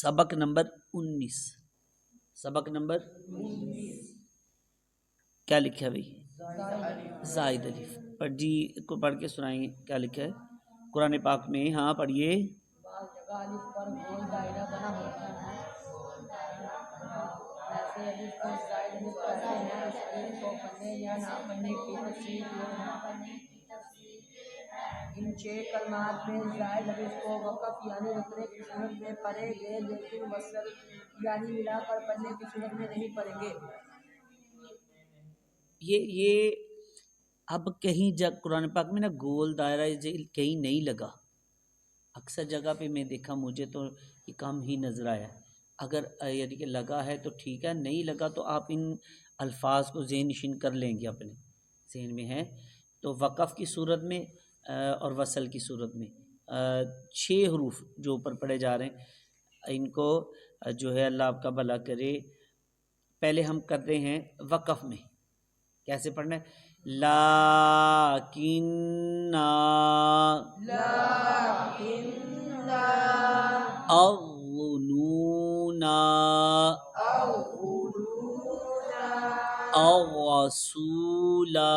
سبق نمبر 19 کیا لکھا ہے بھائی؟ زائد الف پر جی کو پڑھ کے سنائیں گے کیا لکھا ہے قرآن پاک میں. ہاں پڑھیے. بعض جگہ الف پر گول دائرہ بنا ہوتا ہے، ایسے الف پر زائد الف کہتے ہیں. اس الف کو پڑھنے یا نہ پڑھنے کی تفصیل یہ ہے. ان 6 کلمات میں زائد الف کو وقف یعنی رکنے کی صورت میں پڑھیں گے، لیکن وصل یعنی ملا کر پڑھنے کی صورت میں نہیں پڑھیں گے. یہ اب کہیں قرآن پاک میں نا گول دائرہ کہیں نہیں لگا. اکثر جگہ پہ میں دیکھا مجھے تو یہ کم ہی نظر آیا. اگر یعنی کہ لگا ہے تو ٹھیک ہے، نہیں لگا تو آپ ان الفاظ کو ذہن نشین کر لیں گے اپنے ذہن میں ہے. تو وقف کی صورت میں اور وصل کی صورت میں 6 حروف جو اوپر پڑھے جا رہے ہیں ان کو جو ہے اللہ آپ کا بھلا کرے. پہلے ہم کرتے ہیں وقف میں کیسے پڑھنا ہے. لاکننا الظنونا الرسولا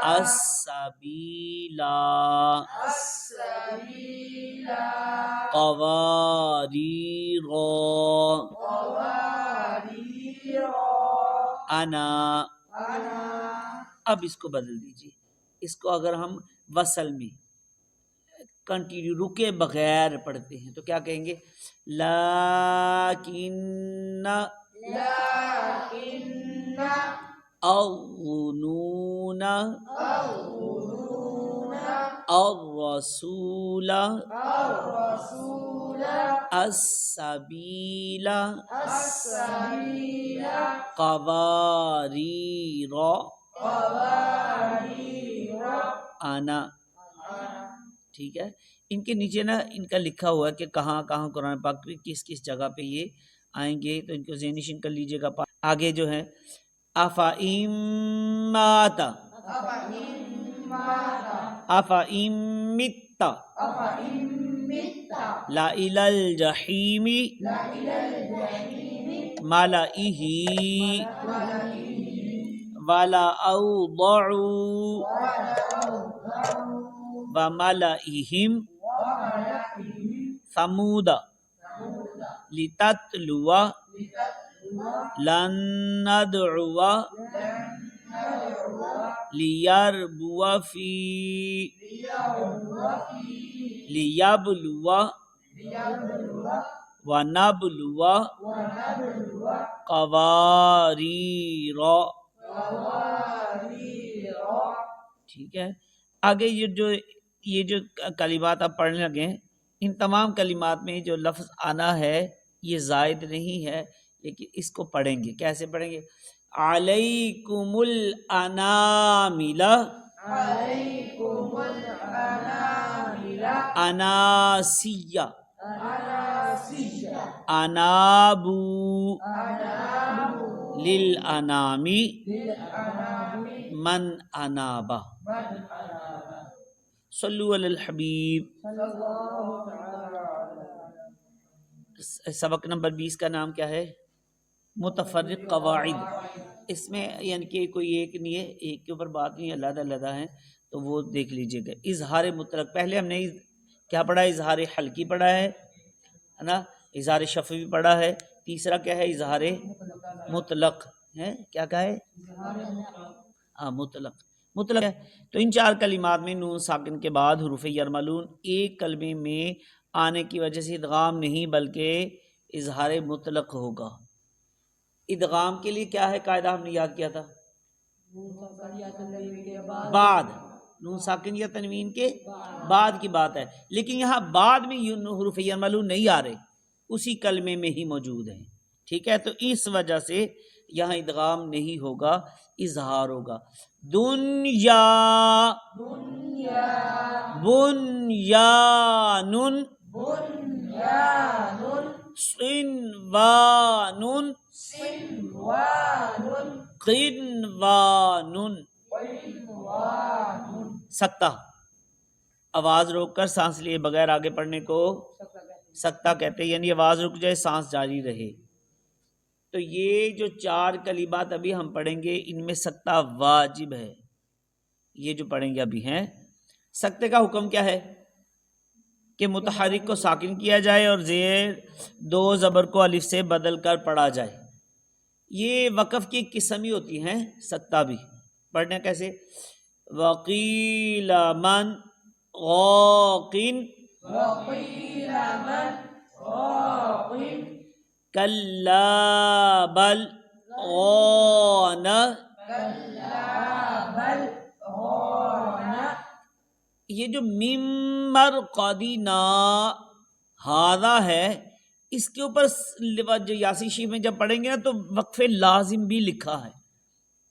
السبیلا قواریر انا. اب اس کو بدل دیجیے. اس کو اگر ہم وصل میں کنٹینیو رکے بغیر پڑھتے ہیں تو کیا کہیں گے؟ لیکن الظنون الرسول السبیل قواریر انا. ٹھیک ہے. ان کے نیچے نا ان کا لکھا ہوا ہے کہ کہاں کہاں قرآن پاک میں کس کس جگہ پہ یہ آئیں گے، تو ان کو ذہن نشین کر لیجیے گا. آگے جو ہے افَإِمَّاتَ افَإِمِّتَّ لَإِلَى الْجَحِيمِ مَلَئِهِ وَلَأَوْضَعُوا وَمَلَئِهِمْ ثَمُودَ لِتَتْلُوَ لَن نَّدْعُوَ لِيَرْبُوَ فِي لِيَبْلُوَ وَنَبْلُوَ قَوَارِيرَ. ٹھیک ہے. آگے یہ جو کلمات آپ پڑھنے لگے ہیں ان تمام کلمات میں جو لفظ آنا ہے یہ زائد نہیں ہے، لیکن اس کو پڑھیں گے. کیسے پڑھیں گے؟ علیکم الانامل اناسیہ انابو للانام من انابا. صلو علی الحبیب. سبق نمبر 20 کا نام کیا ہے؟ متفرق قواعد. اس میں یعنی کہ کوئی ایک نہیں ہے، ایک کے اوپر بات نہیں، علیحدہ علیحدہ ہیں، تو وہ دیکھ لیجئے گا. اظہار مطلق پہلے ہم نے کیا پڑھا ہے؟ اظہار حلقی پڑھا ہے نا، اظہار شفوی پڑھا ہے. تیسرا کیا ہے؟ اظہار مطلق ہے. کیا کہا ہے؟ مطلق ہے. تو ان 4 کلمات میں نون ساکن کے بعد حروف یرملون ایک کلمے میں آنے کی وجہ سے ادغام نہیں بلکہ اظہار مطلق ہوگا. ادغام کے لیے کیا ہے قاعدہ؟ ہم نے یاد کیا تھا، بعد نون ساکن یا تنوین کے بعد کی بات ہے، لیکن یہاں بعد میں حروف یرملون نہیں آ رہے، اسی کلمے میں ہی موجود ہیں. ٹھیک ہے. تو اس وجہ سے یہاں ادغام نہیں ہوگا، اظہار ہوگا. دنیا بنیان صنوان قنوان سکتہ آواز روک کر سانس لیے بغیر آگے پڑھنے کو سکتہ کہتے ہیں، یعنی آواز رک جائے سانس جاری رہے۔ تو یہ جو 4 کلمات ابھی ہم پڑھیں گے ان میں سکتہ واجب ہے، یہ جو پڑھیں گے ابھی ہیں۔ سکتے کا حکم کیا ہے کہ متحرک کو ساکن کیا جائے اور زیر 2 زبر کو الف سے بدل کر پڑھا جائے۔ یہ وقف کی قسم ہی ہوتی ہیں سکتہ بھی۔ پڑھنا کیسے؟ وقیل من غاقن کلا بل غان۔ یہ جو ممر قادینا ہاذا ہے، اس کے اوپر جو یاسی شیف میں جب پڑھیں گے نا تو وقف لازم بھی لکھا ہے،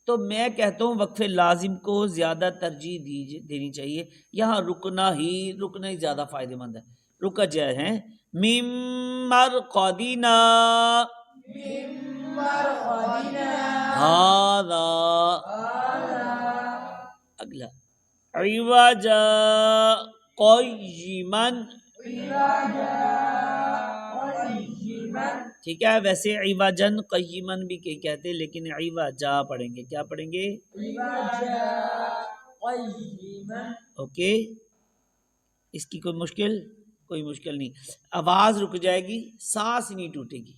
تو میں کہتا ہوں وقف لازم کو زیادہ ترجیح دینی چاہیے۔ یہاں رکنا ہی زیادہ فائدہ مند ہے، رکا جائے ہیں ممر قادینا ہاذا۔ اگلا عوجا قیما، ٹھیک ہے، ویسے عوجن قیمن بھی کہتے ہیں لیکن عوجا پڑھیں گے، کیا پڑھیں گے؟ اوکے، اس کی کوئی مشکل نہیں، آواز رک جائے گی، سانس نہیں ٹوٹے گی،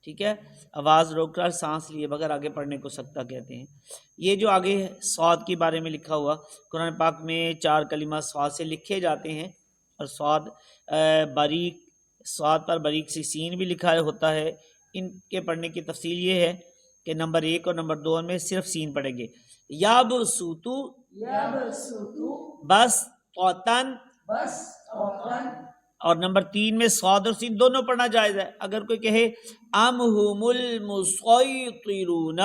ٹھیک ہے، آواز روک کر سانس لیے بغیر آگے پڑھنے کو سکتہ کہتے ہیں۔ یہ جو آگے صاد کے بارے میں لکھا ہوا، قرآن پاک میں 4 کلمات صاد سے لکھے جاتے ہیں، اور صاد پر باریک سی سین بھی لکھا ہوتا ہے۔ ان کے پڑھنے کی تفصیل یہ ہے کہ نمبر 1 اور نمبر 2 میں صرف سین پڑھیں گے، یابسطو بس طوطن، اور نمبر 3 میں صاد اور سین دونوں پڑھنا جائز ہے۔ اگر کوئی کہے ام ہم المسیطرون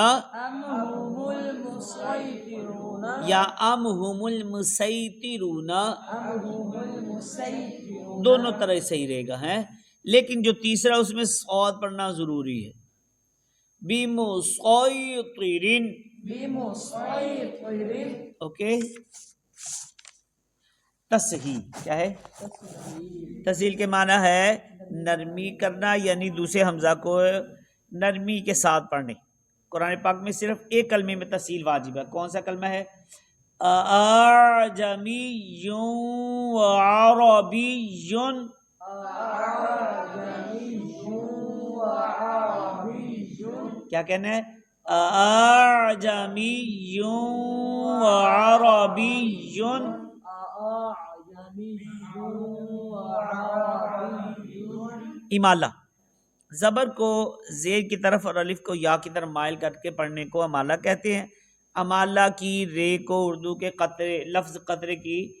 یا ام ہم المسیطرون، دونوں طرح صحیح رہے گا ہے، لیکن جو تیسرا اس میں صاد پڑھنا ضروری ہے۔ بمسیطرین، اوکے۔ تصحیح کیا ہے؟ تصحیح کے معنی ہے نرمی کرنا، یعنی دوسرے حمزہ کو نرمی کے ساتھ پڑھنے۔ قرآن پاک میں صرف ایک کلمے میں تصحیح واجب ہے، کون سا کلمہ ہے؟ اعجمی و عربی، کیا کہنا ہے؟ اعجمی و عربی، امالہ، زبر کو زیر کی طرف اور الف کو یا کی طرف مائل کر کے پڑھنے کو امالہ کہتے ہیں۔ امالہ کی رے کو اردو کے قطرے، لفظ قطرے کی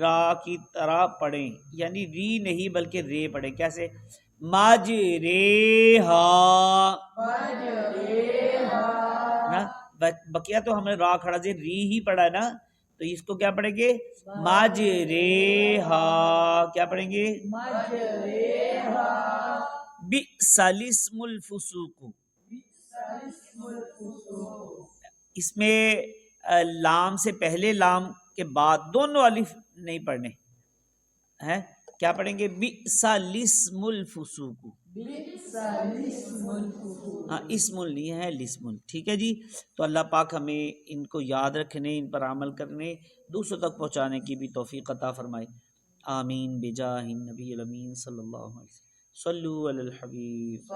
را کی طرح پڑھیں، یعنی ری نہیں بلکہ رے پڑھیں۔ کیسے؟ مجریہا، بقیہ تو ہم نے را کھڑا سے ری ہی پڑھا ہے نا، تو اس کو کیا پڑھیں گے؟ مجریہا، کیا پڑھیں گے؟ بئس الاسم الفسوق، اس میں لام سے پہلے لام کے بعد دونوں الف نہیں پڑھنے ہیں، کیا پڑھیں گے؟ بئس الاسم الفسوق، ہاں اسم نہیں ہے لسم، ٹھیک ہے جی۔ تو اللہ پاک ہمیں ان کو یاد رکھنے، ان پر عمل کرنے، دوسروں تک پہنچانے کی بھی توفیق عطا فرمائے، آمین بجاہ النبی الامین صلی اللہ علیہ وسلم۔ صلو علی الحبیب۔